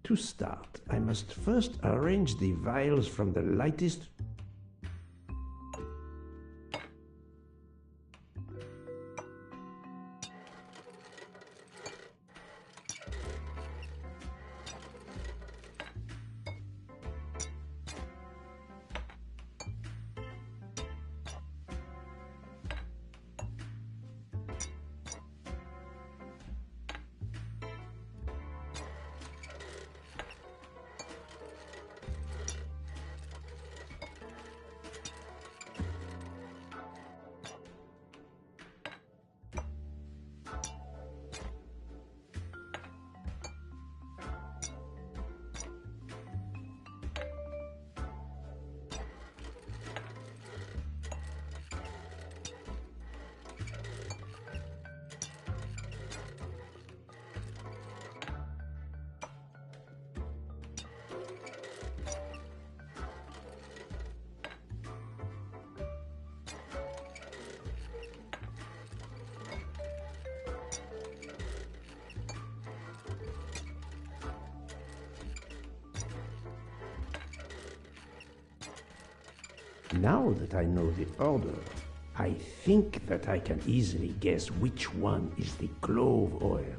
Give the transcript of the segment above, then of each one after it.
To start, I must first arrange the vials from the lightest. Now that I know the order, I think that I can easily guess which one is the clove oil.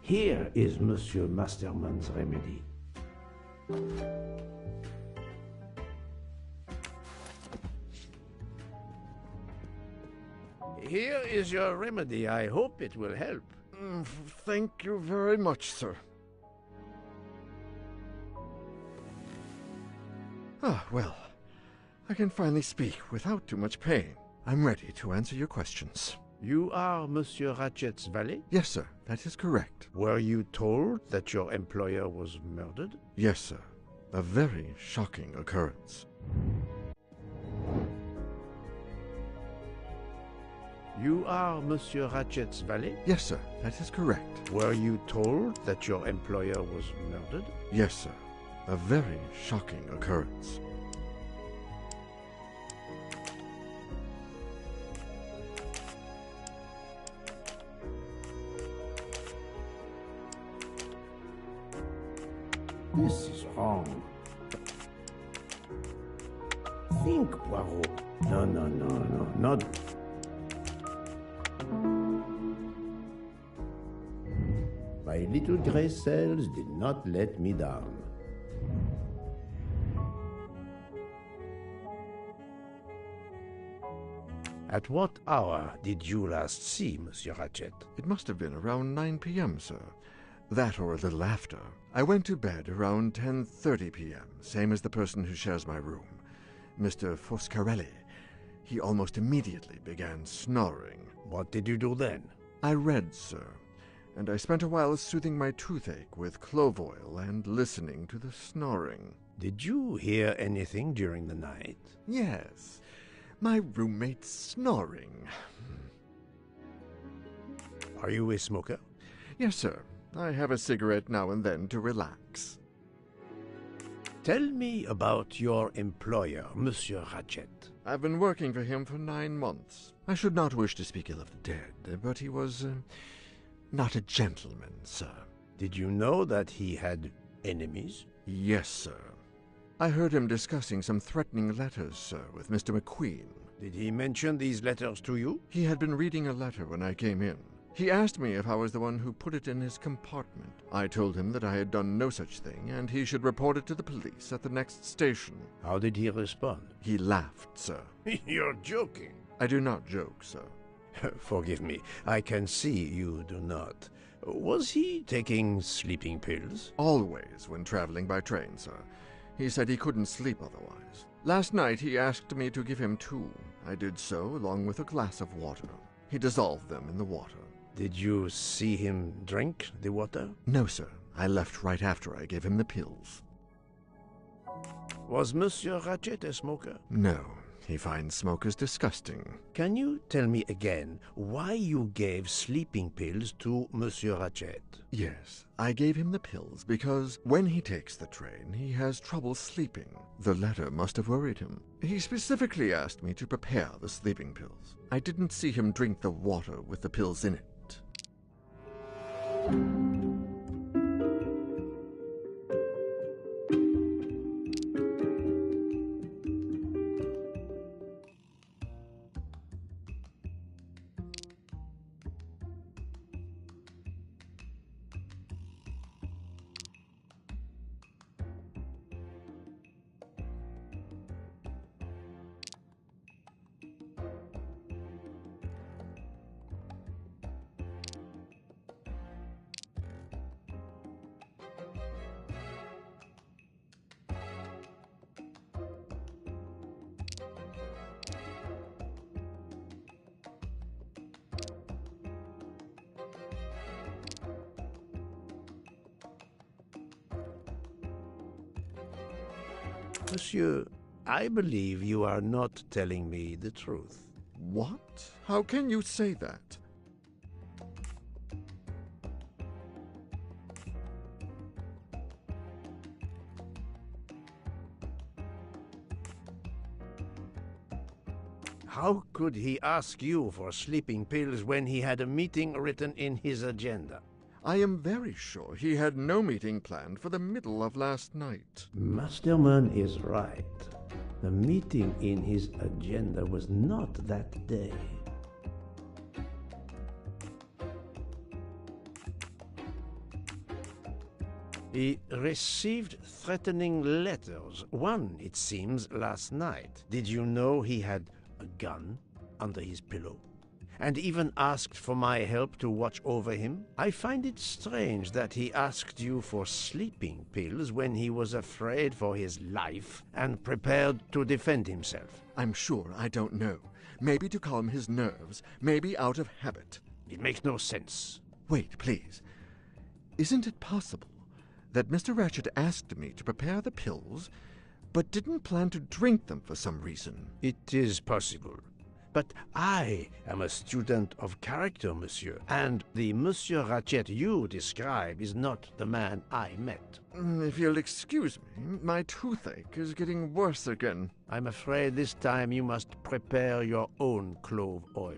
Here is Monsieur Masterman's remedy. Here is your remedy. I hope it will help. Thank you very much, sir. Well, I can finally speak without too much pain. I'm ready to answer your questions. You are Monsieur Ratchet's valet? Yes, sir, that is correct. Were you told that your employer was murdered? Yes, sir. A very shocking occurrence. You are Monsieur Ratchet's valet? Yes, sir, that is correct. Were you told that your employer was murdered? Yes, sir. A very shocking occurrence. This is wrong. Think, Poirot. No, not... My little gray cells did not let me down. At what hour did you last see Monsieur Ratchet? It must have been around 9 p.m., sir. That or a little after. I went to bed around 10:30 p.m., same as the person who shares my room, Mr. Foscarelli. He almost immediately began snoring. What did you do then? I read, sir, and I spent a while soothing my toothache with clove oil and listening to the snoring. Did you hear anything during the night? Yes, my roommate's snoring. Are you a smoker? Yes, sir. I have a cigarette now and then to relax. Tell me about your employer, Monsieur Ratchet. I've been working for him for 9 months. I should not wish to speak ill of the dead, but he was not a gentleman, sir. Did you know that he had enemies? Yes, sir. I heard him discussing some threatening letters, sir, with Mr. McQueen. Did he mention these letters to you? He had been reading a letter when I came in. He asked me if I was the one who put it in his compartment. I told him that I had done no such thing, and he should report it to the police at the next station. How did he respond? He laughed, sir. You're joking. I do not joke, sir. Forgive me, I can see you do not. Was he taking sleeping pills? Always when traveling by train, sir. He said he couldn't sleep otherwise. Last night he asked me to give him 2. I did so, along with a glass of water. He dissolved them in the water. Did you see him drink the water? No, sir. I left right after I gave him the pills. Was Monsieur Ratchet a smoker? No. He finds smokers disgusting. Can you tell me again why you gave sleeping pills to Monsieur Ratchet? Yes, I gave him the pills because when he takes the train, he has trouble sleeping. The letter must have worried him. He specifically asked me to prepare the sleeping pills. I didn't see him drink the water with the pills in it. Monsieur, I believe you are not telling me the truth. What? How can you say that? How could he ask you for sleeping pills when he had a meeting written in his agenda? I am very sure he had no meeting planned for the middle of last night. Masterman is right. The meeting in his agenda was not that day. He received threatening letters, one, it seems, last night. Did you know he had a gun under his pillow? And even asked for my help to watch over him? I find it strange that he asked you for sleeping pills when he was afraid for his life and prepared to defend himself. I'm sure I don't know. Maybe to calm his nerves, maybe out of habit. It makes no sense. Wait, please. Isn't it possible that Mr. Ratchet asked me to prepare the pills, but didn't plan to drink them for some reason? It is possible. But I am a student of character, monsieur, and the Monsieur Ratchet you describe is not the man I met. If you'll excuse me, my toothache is getting worse again. I'm afraid this time you must prepare your own clove oil.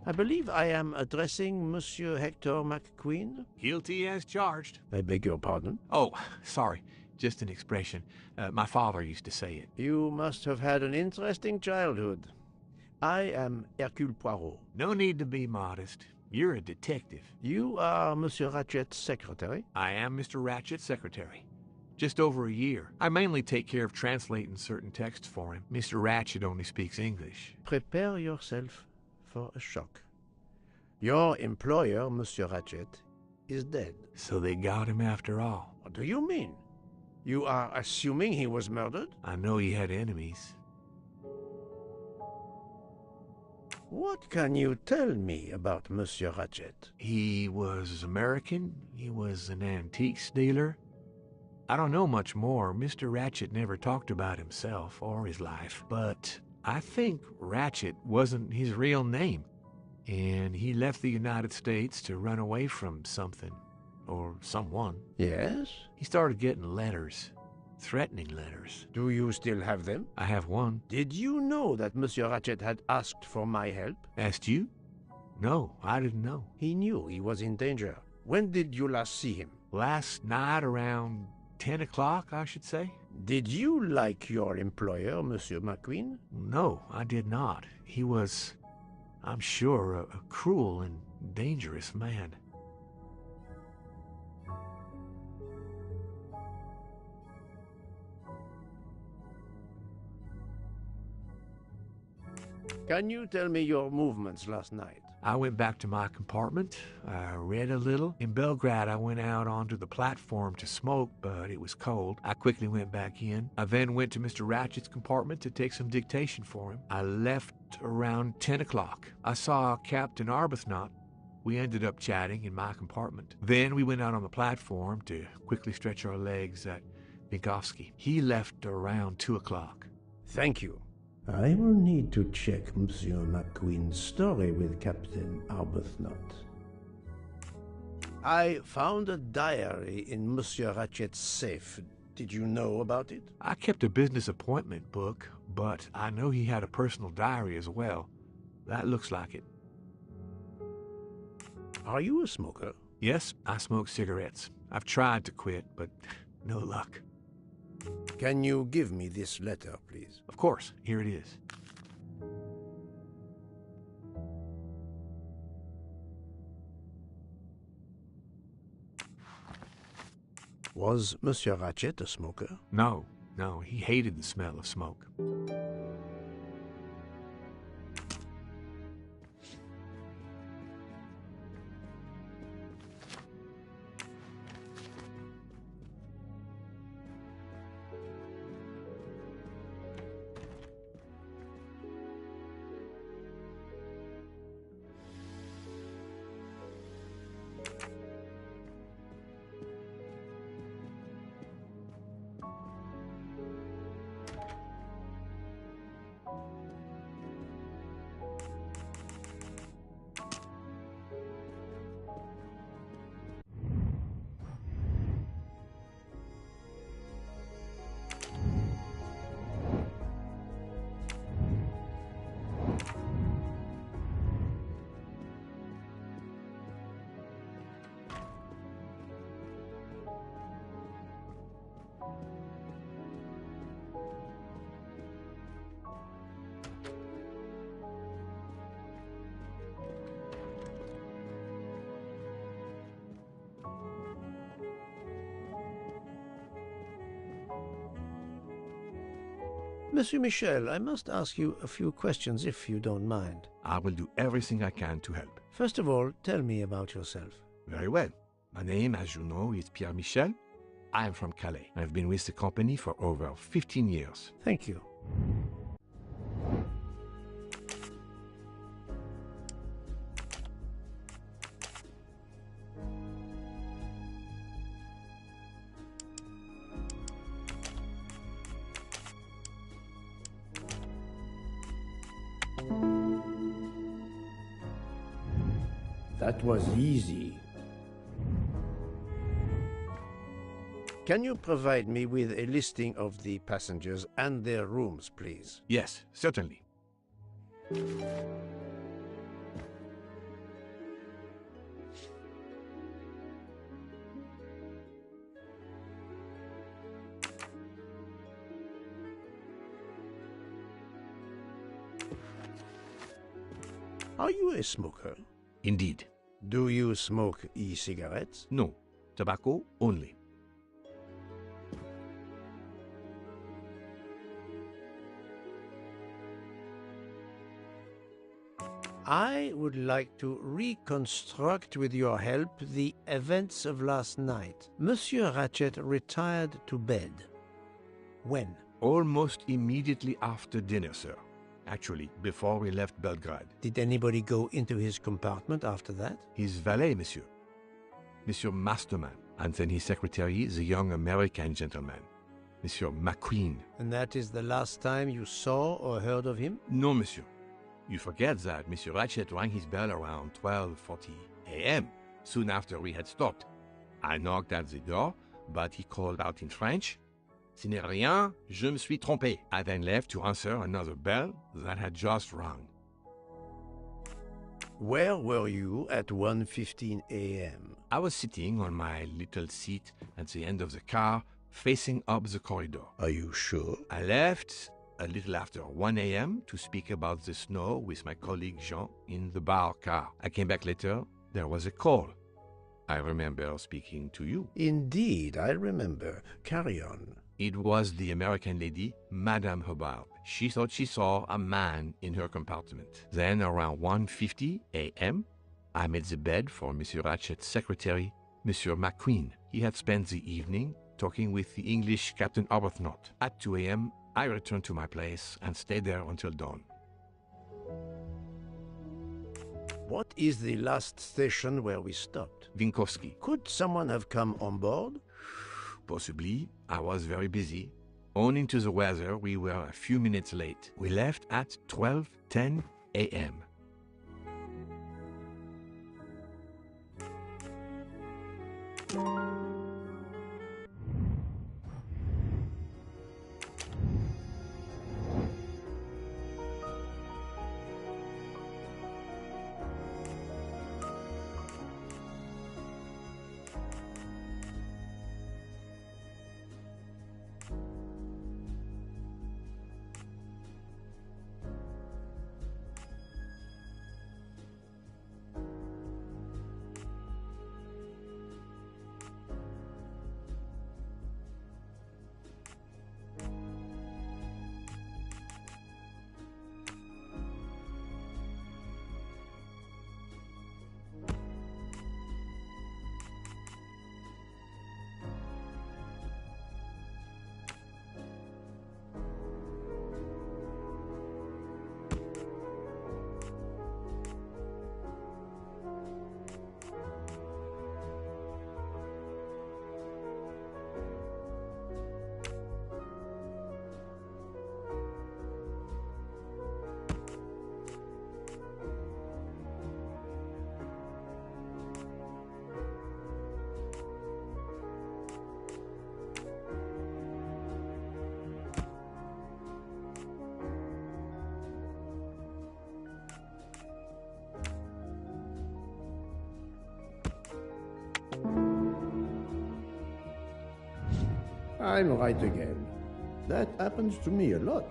I believe I am addressing Monsieur Hector McQueen. Guilty as charged. I beg your pardon? Oh, sorry. Just an expression. My father used to say it. You must have had an interesting childhood. I am Hercule Poirot. No need to be modest. You're a detective. You are Monsieur Ratchet's secretary? I am Mr. Ratchet's secretary. Just over a year. I mainly take care of translating certain texts for him. Mr. Ratchet only speaks English. Prepare yourself for a shock. Your employer, Monsieur Ratchet, is dead. So they got him after all. What do you mean? You are assuming he was murdered? I know he had enemies. What can you tell me about Monsieur Ratchet? He was American. He was an antiques dealer. I don't know much more. Mr. Ratchet never talked about himself or his life, but I think Ratchet wasn't his real name, and he left the United States to run away from something, or someone. Yes? He started getting letters, threatening letters. Do you still have them? I have one. Did you know that Monsieur Ratchet had asked for my help? Asked you? No, I didn't know. He knew he was in danger. When did you last see him? Last night around 10 o'clock, I should say. Did you like your employer, Monsieur McQueen? No, I did not. He was, I'm sure, a cruel and dangerous man. Can you tell me your movements last night? I went back to my compartment. I read a little. In Belgrade, I went out onto the platform to smoke, but it was cold. I quickly went back in. I then went to Mr. Ratchet's compartment to take some dictation for him. I left around 10 o'clock. I saw Captain Arbuthnot. We ended up chatting in my compartment. Then we went out on the platform to quickly stretch our legs at Vinkovsky. He left around 2 o'clock. Thank you. I will need to check Monsieur McQueen's story with Captain Arbuthnot. I found a diary in Monsieur Ratchet's safe. Did you know about it? I kept a business appointment book, but I know he had a personal diary as well. That looks like it. Are you a smoker? Yes, I smoke cigarettes. I've tried to quit, but no luck. Can you give me this letter, please? Of course, here it is. Was Monsieur Ratchet a smoker? No, he hated the smell of smoke. Monsieur Michel, I must ask you a few questions if you don't mind. I will do everything I can to help. First of all, tell me about yourself. Very well. My name, as you know, is Pierre Michel. I am from Calais. I've been with the company for over 15 years. Thank you. That was easy. Can you provide me with a listing of the passengers and their rooms, please? Yes, certainly. Are you a smoker? Indeed. Do you smoke e-cigarettes? No. Tobacco only. I would like to reconstruct with your help the events of last night. Monsieur Ratchet retired to bed. When? Almost immediately after dinner, sir. Actually, before we left Belgrade. Did anybody go into his compartment after that? His valet, monsieur. Monsieur Masterman. And then his secretary, the young American gentleman. Monsieur McQueen. And that is the last time you saw or heard of him? No, monsieur. You forget that Monsieur Ratchet rang his bell around 12:40 a.m., soon after we had stopped. I knocked at the door, but he called out in French, "Ce n'est rien, je me suis trompé." I then left to answer another bell that had just rung. Where were you at 1:15 a.m.? I was sitting on my little seat at the end of the car, facing up the corridor. Are you sure? I left a little after 1 a.m. to speak about the snow with my colleague Jean in the bar car. I came back later. There was a call. I remember speaking to you. Indeed, I remember. Carry on. It was the American lady, Madame Hubbard. She thought she saw a man in her compartment. Then, around 1:50 a.m., I made the bed for Monsieur Ratchet's secretary, Monsieur McQueen. He had spent the evening talking with the English Captain Arbuthnot. At 2 a.m., I returned to my place and stayed there until dawn. What is the last station where we stopped? Vinkovsky. Could someone have come on board? Possibly. I was very busy. Owing to the weather, we were a few minutes late. We left at 12:10 a.m. I'm right again. That happens to me a lot.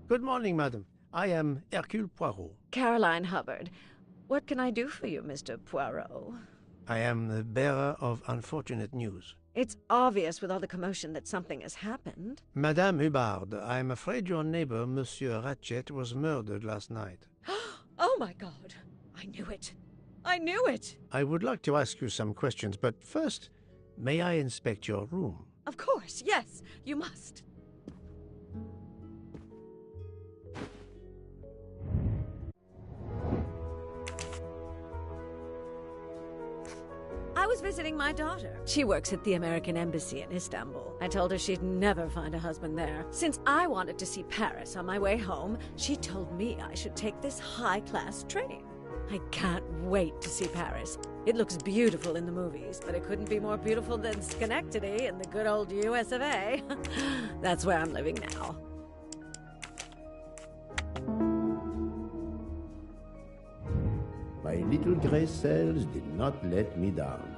Good morning, madam. I am Hercule Poirot. Caroline Hubbard. What can I do for you, Mr. Poirot? I am the bearer of unfortunate news. It's obvious with all the commotion that something has happened. Madame Hubbard, I am afraid your neighbor, Monsieur Ratchet, was murdered last night. Oh, my God. I knew it. I knew it! I would like to ask you some questions, but first, may I inspect your room? Of course, yes, you must. I was visiting my daughter. She works at the American Embassy in Istanbul. I told her she'd never find a husband there. Since I wanted to see Paris on my way home, she told me I should take this high-class train. I can't wait to see Paris. It looks beautiful in the movies, but it couldn't be more beautiful than Schenectady in the good old US of A. That's where I'm living now. My little gray cells did not let me down.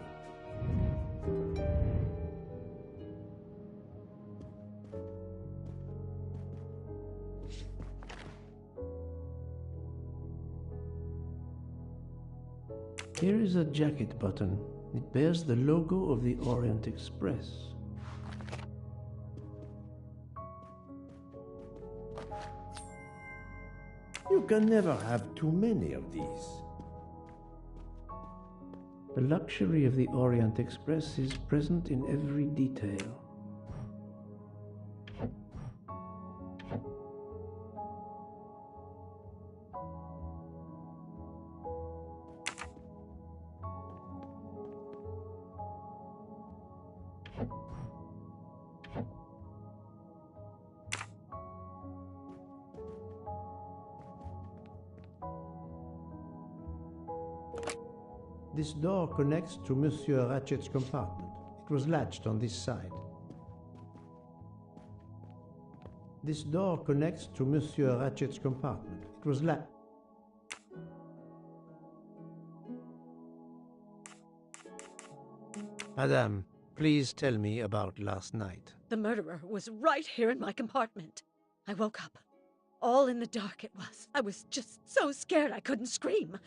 Here is a jacket button. It bears the logo of the Orient Express. You can never have too many of these. The luxury of the Orient Express is present in every detail. This door connects to Monsieur Ratchet's compartment. It was latched on this side. This door connects to Monsieur Ratchet's compartment. It was Madame, please tell me about last night. The murderer was right here in my compartment. I woke up. All in the dark it was. I was just so scared I couldn't scream.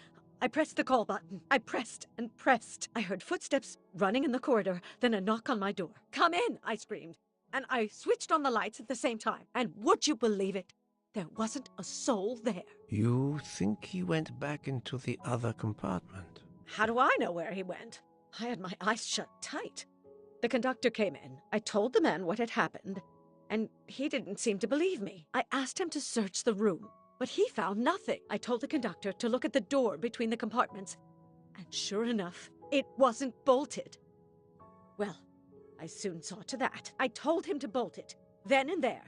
I pressed the call button. I pressed and pressed. I heard footsteps running in the corridor, then a knock on my door. "Come in," I screamed. And I switched on the lights at the same time. And would you believe it? There wasn't a soul there. You think he went back into the other compartment? How do I know where he went? I had my eyes shut tight. The conductor came in. I told the man what had happened, and he didn't seem to believe me. I asked him to search the room, but he found nothing. I told the conductor to look at the door between the compartments, and sure enough, it wasn't bolted. Well, I soon saw to that. I told him to bolt it, then and there.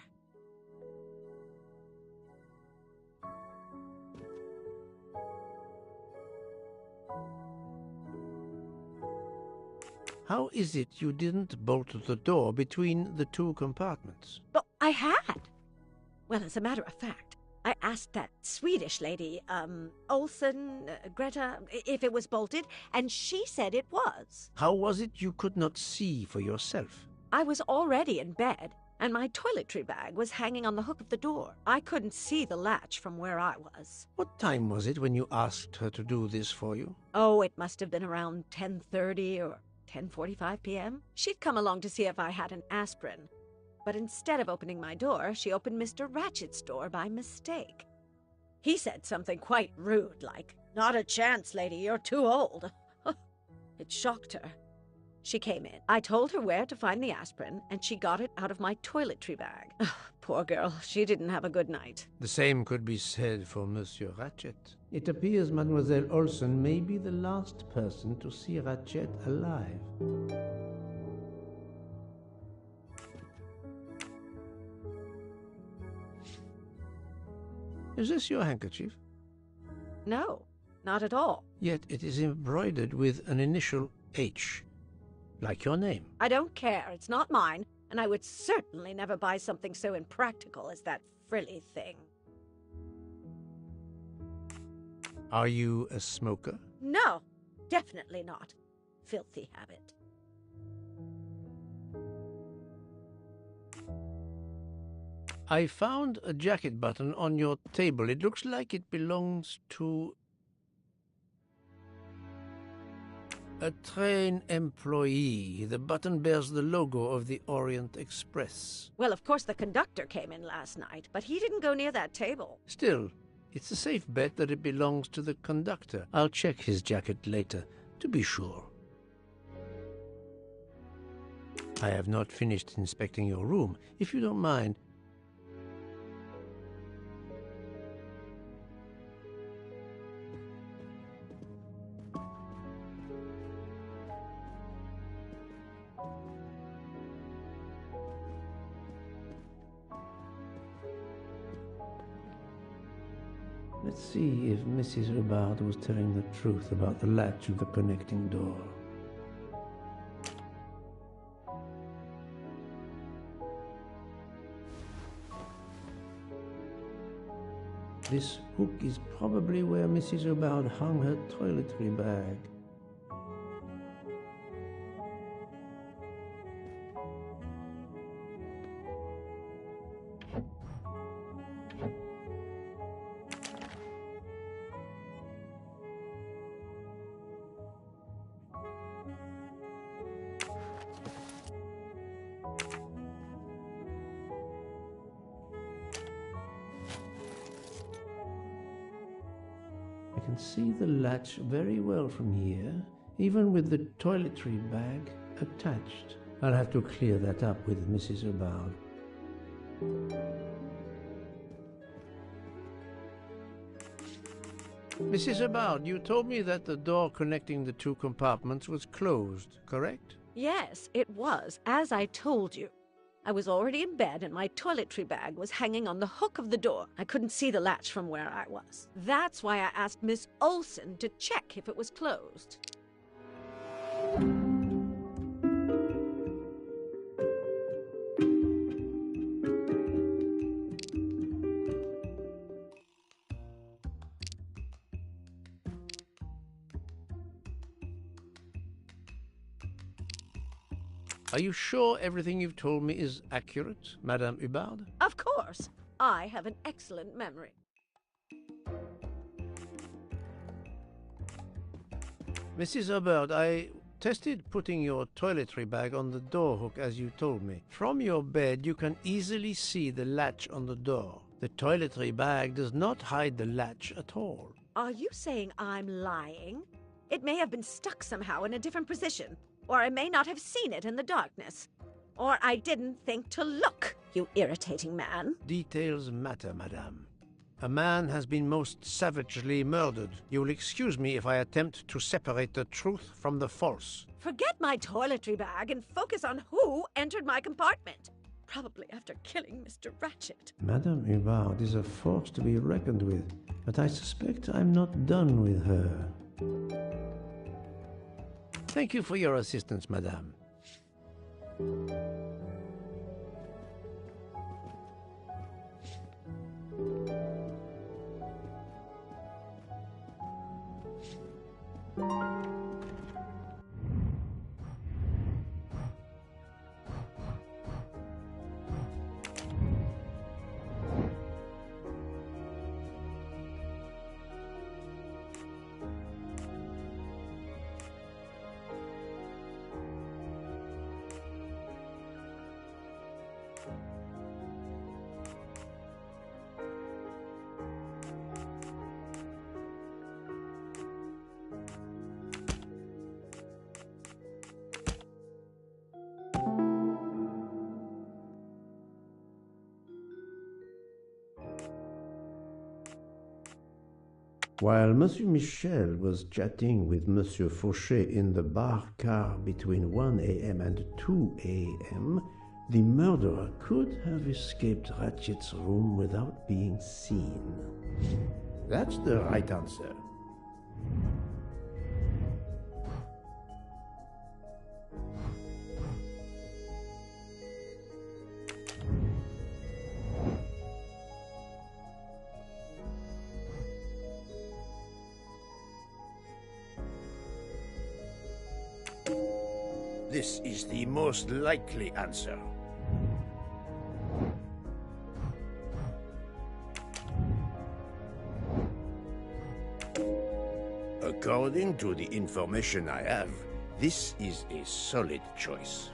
How is it you didn't bolt the door between the two compartments? But I had. Well, as a matter of fact, I asked that Swedish lady, Olsen, Greta, if it was bolted, and she said it was. How was it you could not see for yourself? I was already in bed, and my toiletry bag was hanging on the hook of the door. I couldn't see the latch from where I was. What time was it when you asked her to do this for you? Oh, it must have been around 10:30 or 10:45 p.m. She'd come along to see if I had an aspirin. But instead of opening my door, she opened Mr. Ratchet's door by mistake. He said something quite rude, like, "Not a chance, lady, you're too old." It shocked her. She came in. I told her where to find the aspirin, and she got it out of my toiletry bag. Poor girl, she didn't have a good night. The same could be said for Monsieur Ratchet. It appears Mademoiselle Olsen may be the last person to see Ratchet alive. Is this your handkerchief? No, not at all. Yet it is embroidered with an initial H, like your name. I don't care. It's not mine, and I would certainly never buy something so impractical as that frilly thing. Are you a smoker? No, definitely not. Filthy habit. I found a jacket button on your table. It looks like it belongs to a train employee. The button bears the logo of the Orient Express. Well, of course the conductor came in last night, but he didn't go near that table. Still, It's a safe bet that it belongs to the conductor. I'll check his jacket later, to be sure. I have not finished inspecting your room. If you don't mind, let's see if Mrs. Hubbard was telling the truth about the latch of the connecting door. This hook is probably where Mrs. Hubbard hung her toiletry bag. I can see the latch very well from here, even with the toiletry bag attached. I'll have to clear that up with Mrs. Hubbard. Mrs. Hubbard, you told me that the door connecting the two compartments was closed, correct? Yes, it was, as I told you. I was already in bed and my toiletry bag was hanging on the hook of the door. I couldn't see the latch from where I was. That's why I asked Miss Olsen to check if it was closed. Are you sure everything you've told me is accurate, Madame Hubbard? Of course. I have an excellent memory. Mrs. Hubbard, I tested putting your toiletry bag on the door hook as you told me. From your bed, you can easily see the latch on the door. The toiletry bag does not hide the latch at all. Are you saying I'm lying? It may have been stuck somehow in a different position. Or I may not have seen it in the darkness. Or I didn't think to look, you irritating man. Details matter, madame. A man has been most savagely murdered. You will excuse me if I attempt to separate the truth from the false. Forget my toiletry bag and focus on who entered my compartment. Probably after killing Mr. Ratchet. Madame Hubbard is a force to be reckoned with, but I suspect I'm not done with her. Thank you for your assistance, madame. While Monsieur Michel was chatting with Monsieur Fauchet in the bar car between 1 a.m. and 2 a.m., the murderer could have escaped Ratchet's room without being seen. That's the right answer. This is the most likely answer. According to the information I have, this is a solid choice.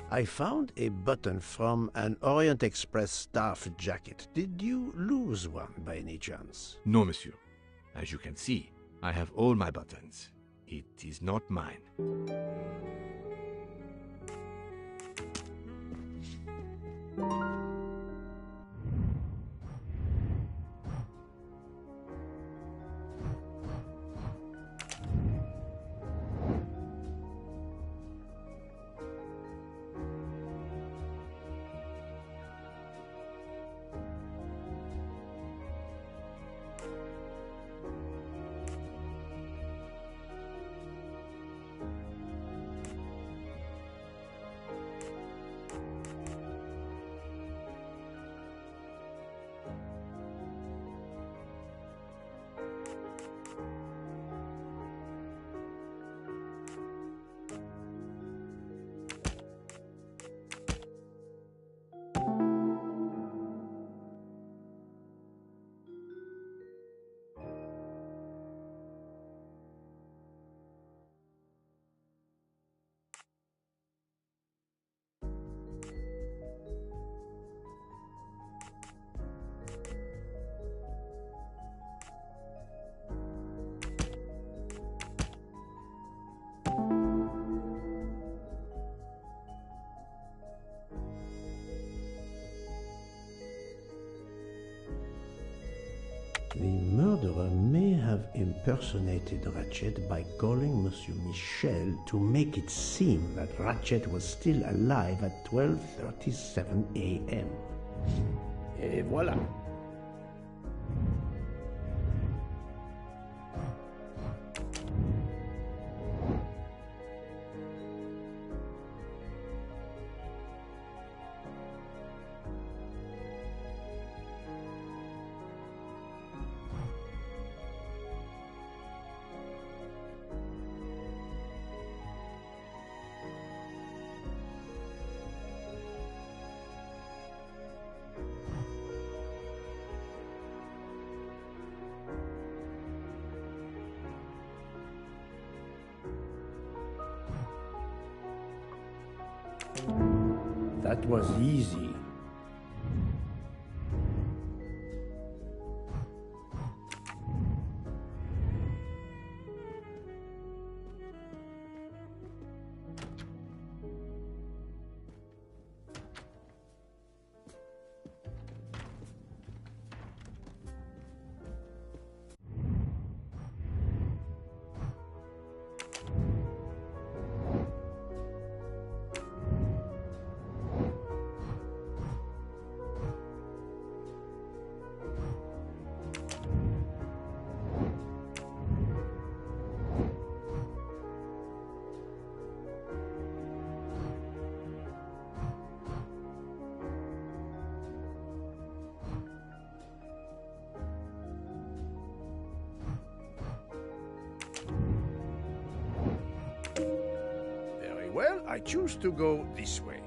I found a button from an Orient Express staff jacket. Did you lose one by any chance? No, monsieur. As you can see, I have all my buttons. It is not mine. The murderer may have impersonated Ratchet by calling Monsieur Michel to make it seem that Ratchet was still alive at 12:37 a.m. Et voilà. That was easy. Very well, I choose to go this way.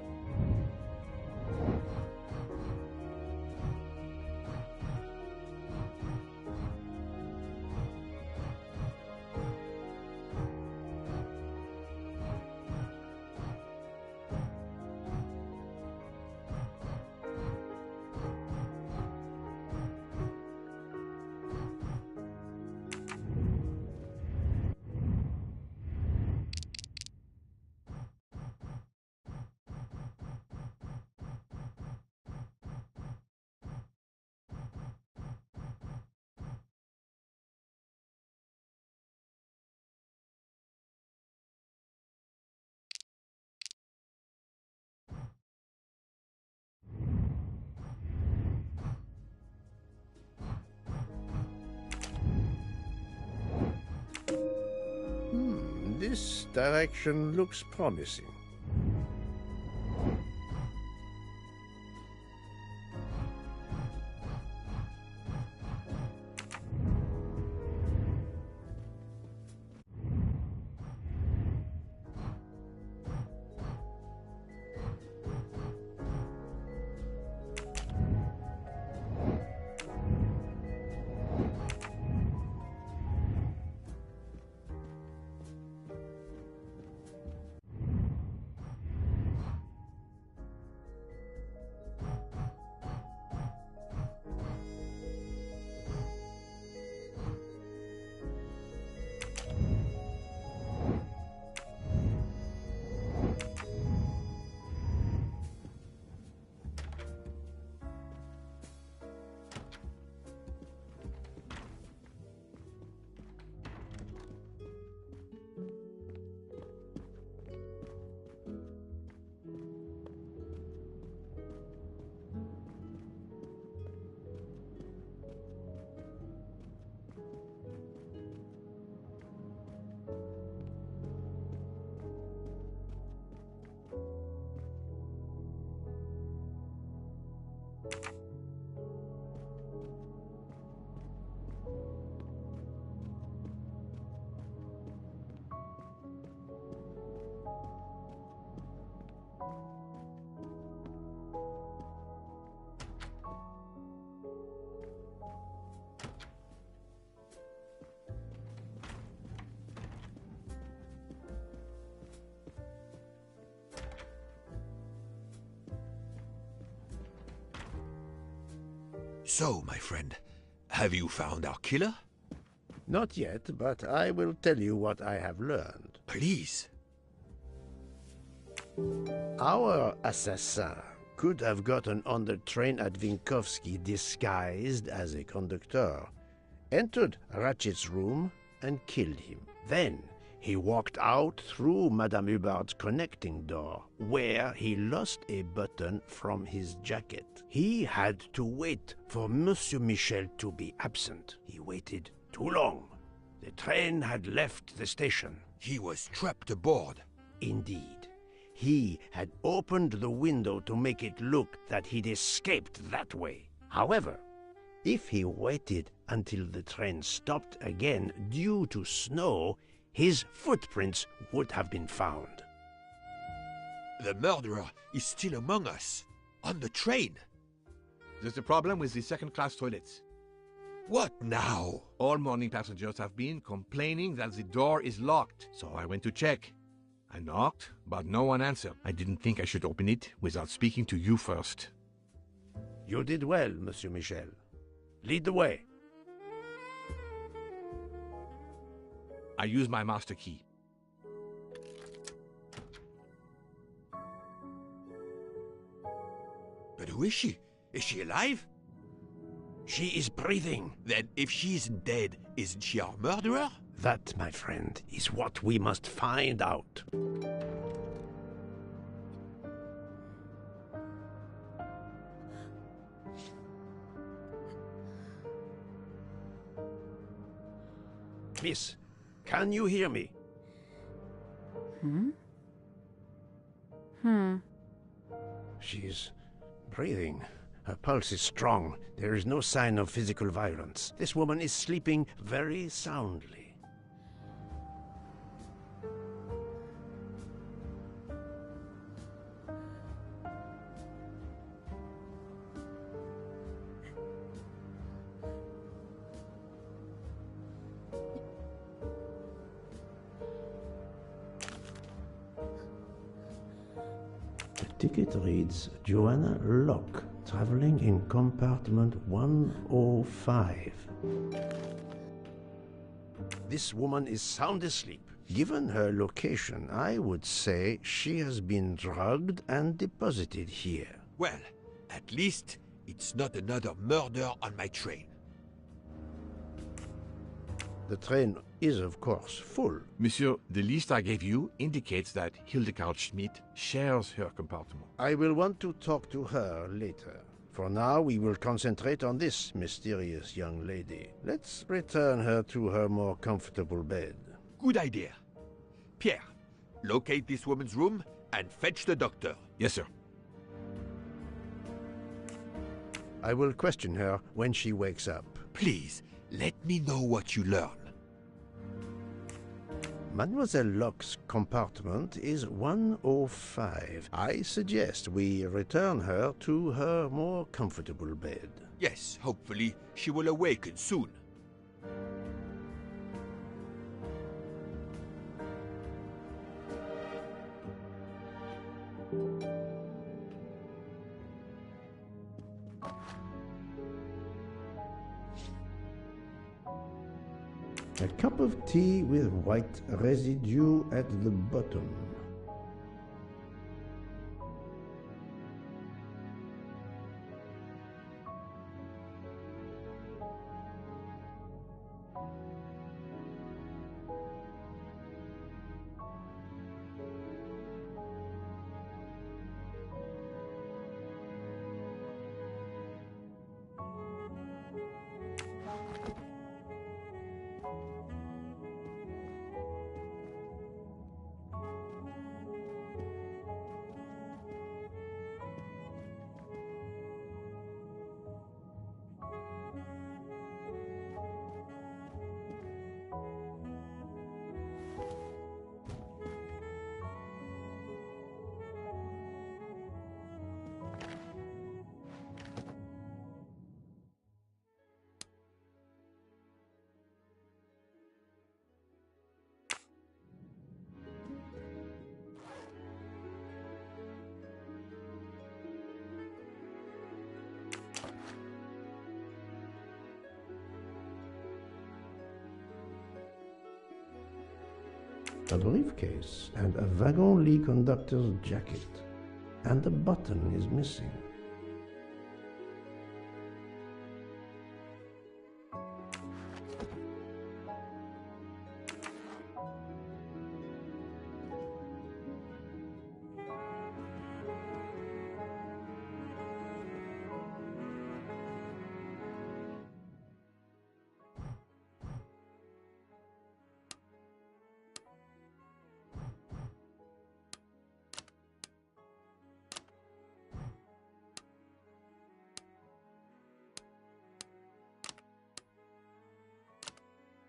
This direction looks promising. So, my friend, have you found our killer? Not yet, but I will tell you what I have learned. Please. Our assassin could have gotten on the train at Vinkovsky disguised as a conductor, entered Ratchet's room, and killed him. Then he walked out through Madame Hubbard's connecting door, where he lost a button from his jacket. He had to wait for Monsieur Michel to be absent. He waited too long. The train had left the station. He was trapped aboard. Indeed. He had opened the window to make it look that he'd escaped that way. However, if he waited until the train stopped again due to snow, his footprints would have been found. The murderer is still among us, on the train. There's a problem with the second-class toilets. What now? All morning passengers have been complaining that the door is locked, so I went to check. I knocked, but no one answered. I didn't think I should open it without speaking to you first. You did well, Monsieur Michel. Lead the way. I use my master key. But who is she? Is she alive? She is breathing. Then if she isn't dead, isn't she our murderer? That, my friend, is what we must find out. Miss, can you hear me? She's breathing. Her pulse is strong. There is no sign of physical violence. This woman is sleeping very soundly. The ticket reads Joanna Locke, traveling in compartment 105. This woman is sound asleep. Given her location, I would say she has been drugged and deposited here. Well, at least it's not another murder on my train. The train is, of course, full. Monsieur, the list I gave you indicates that Hildegard Schmidt shares her compartment. I will want to talk to her later. For now, we will concentrate on this mysterious young lady. Let's return her to her more comfortable bed. Good idea. Pierre, locate this woman's room and fetch the doctor. Yes, sir. I will question her when she wakes up. Please, let me know what you learn. Mademoiselle Locke's compartment is 105. I suggest we return her to her more comfortable bed. Yes, hopefully she will awaken soon. A cup of tea with white residue at the bottom. a briefcase, and a wagon lit conductor's jacket. And the button is missing.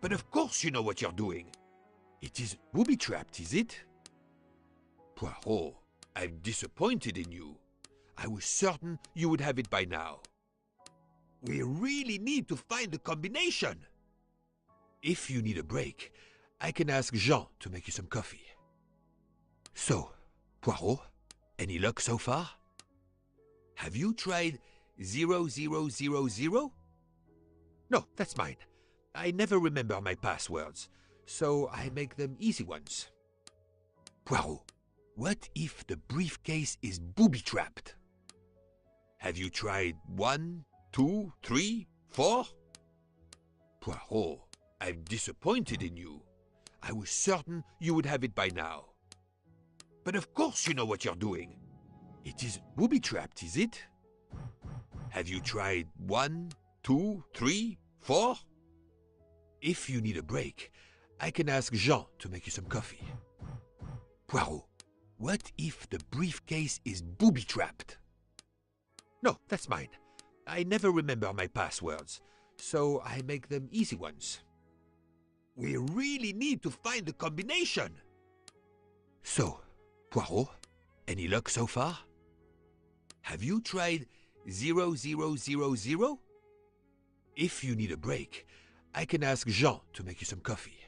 But of course you know what you're doing. It is booby-trapped, is it? Poirot, I'm disappointed in you. I was certain you would have it by now. We really need to find the combination. If you need a break, I can ask Jean to make you some coffee. So, Poirot, any luck so far? Have you tried 0000? No, that's mine. I never remember my passwords, so I make them easy ones. Poirot, what if the briefcase is booby-trapped? Have you tried 1, 2, 3, 4? Poirot, I'm disappointed in you. I was certain you would have it by now. But of course you know what you're doing. It is booby-trapped, is it? Have you tried 1, 2, 3, 4? If you need a break, I can ask Jean to make you some coffee. Poirot, what if the briefcase is booby-trapped? No, that's mine. I never remember my passwords, so I make them easy ones. We really need to find the combination. So, Poirot, any luck so far? Have you tried 0000? If you need a break, I can ask Jean to make you some coffee.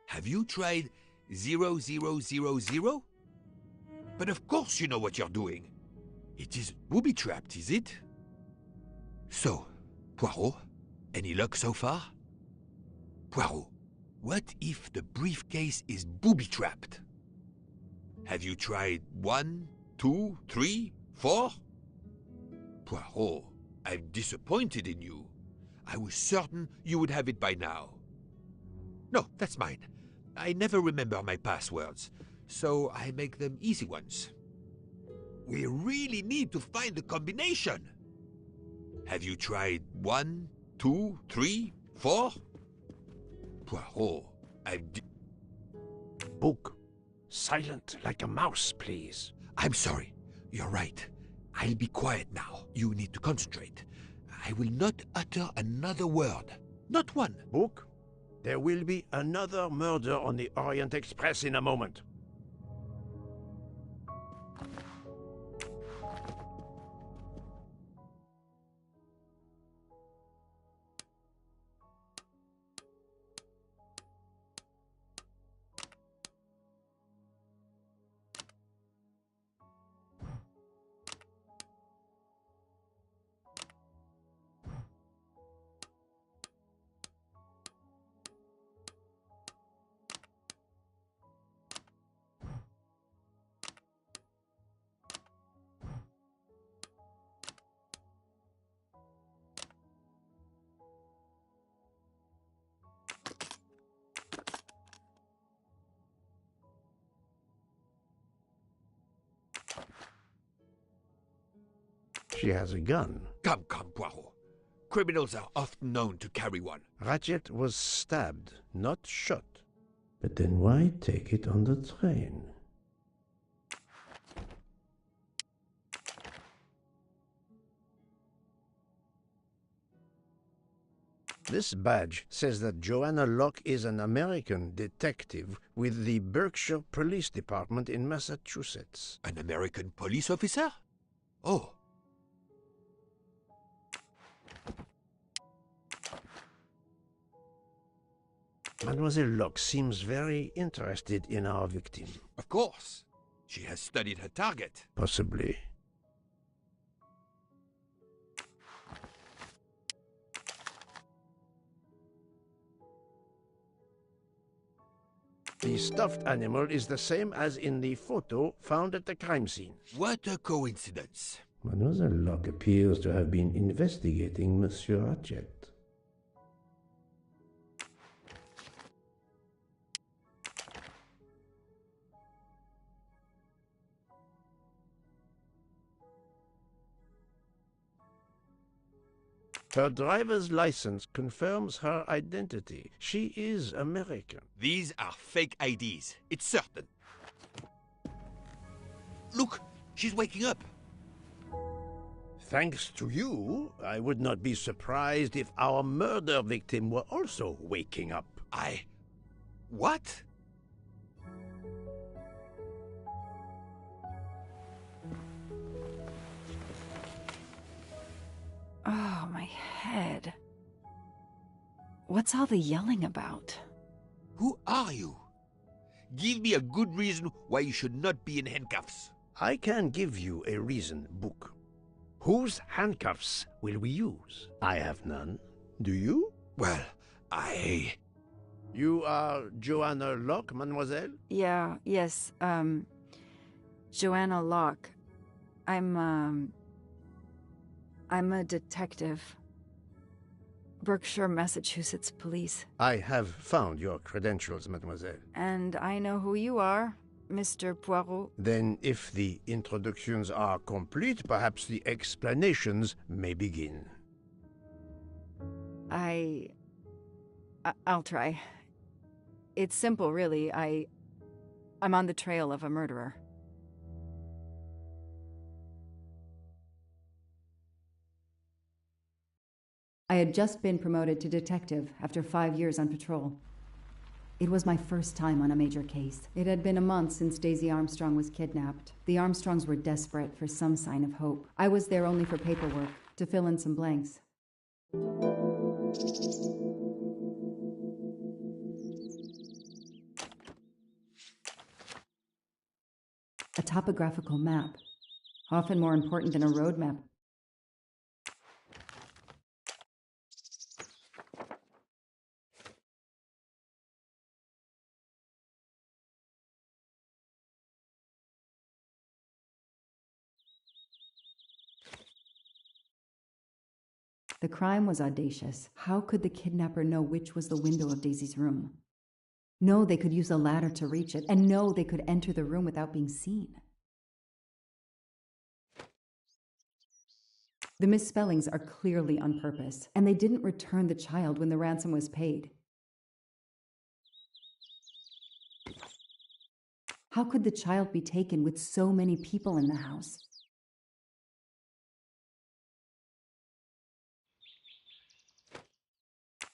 Have you tried 0000? But of course you know what you're doing. It is booby-trapped, is it? So, Poirot, any luck so far? Poirot, what if the briefcase is booby-trapped? Have you tried 1, 2, 3, 4? Poirot, I'm disappointed in you. I was certain you would have it by now. No, that's mine. I never remember my passwords, so I make them easy ones. We really need to find the combination. Have you tried 1, 2, 3, 4? Poirot, Book. Silent like a mouse, please. I'm sorry. You're right. I'll be quiet now. You need to concentrate. I will not utter another word. Not one. Book. There will be another murder on the Orient Express in a moment. She has a gun. Come, Poirot. Criminals are often known to carry one. Ratchet was stabbed, not shot. But then why take it on the train? This badge says that Joanna Locke is an American detective with the Berkshire Police Department in Massachusetts. An American police officer? Oh. Mademoiselle Locke seems very interested in our victim. Of course. She has studied her target. Possibly. The stuffed animal is the same as in the photo found at the crime scene. What a coincidence. Mademoiselle Locke appears to have been investigating Monsieur Ratchet. Her driver's license confirms her identity. She is American. These are fake IDs. It's certain. Look, she's waking up. Thanks to you, I would not be surprised if our murder victim were also waking up. What? Oh, my head. What's all the yelling about? Who are you? Give me a good reason why you should not be in handcuffs. I can give you a reason, Book. Whose handcuffs will we use? I have none. Do you? Well, You are Joanna Locke, mademoiselle? Yes, Joanna Locke. I'm a detective. Berkshire, Massachusetts Police. I have found your credentials, mademoiselle. And I know who you are, Mr. Poirot. Then, if the introductions are complete, perhaps the explanations may begin. I'll try. It's simple, really. I'm on the trail of a murderer. I had just been promoted to detective after 5 years on patrol. It was my first time on a major case. It had been a month since Daisy Armstrong was kidnapped. The Armstrongs were desperate for some sign of hope. I was there only for paperwork, to fill in some blanks. A topographical map, often more important than a road map. The crime was audacious. How could the kidnapper know which was the window of Daisy's room? No, they could use a ladder to reach it, and no, they could enter the room without being seen. The misspellings are clearly on purpose, and they didn't return the child when the ransom was paid. How could the child be taken with so many people in the house?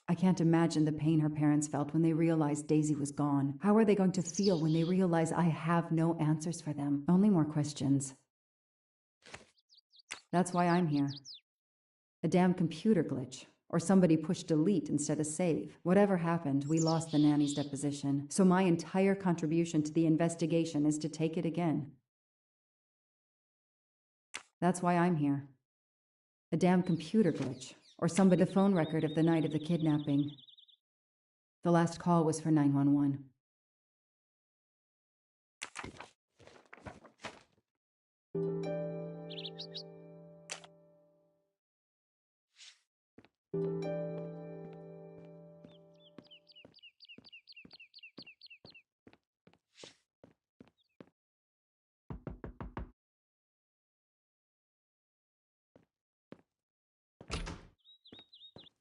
I can't imagine the pain her parents felt when they realized Daisy was gone. How are they going to feel when they realize I have no answers for them? Only more questions. That's why I'm here. A damn computer glitch. Or somebody pushed delete instead of save. Whatever happened, we lost the nanny's deposition. So my entire contribution to the investigation is to take it again. That's why I'm here. A damn computer glitch. Or somebody, the phone record of the night of the kidnapping. The last call was for 911.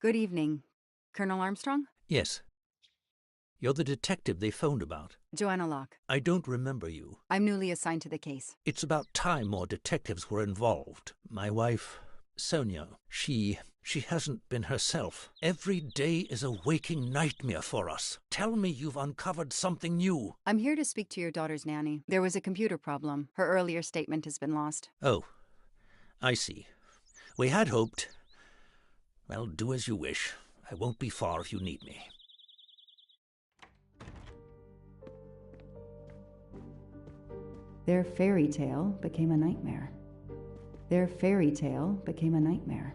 Good evening. Colonel Armstrong? Yes. You're the detective they phoned about. Joanna Locke. I don't remember you. I'm newly assigned to the case. It's about time more detectives were involved. My wife, Sonia, she hasn't been herself. Every day is a waking nightmare for us. Tell me you've uncovered something new. I'm here to speak to your daughter's nanny. There was a computer problem. Her earlier statement has been lost. Oh, I see. We had hoped. Well, do as you wish. I won't be far if you need me. Their fairy tale became a nightmare. Their fairy tale became a nightmare.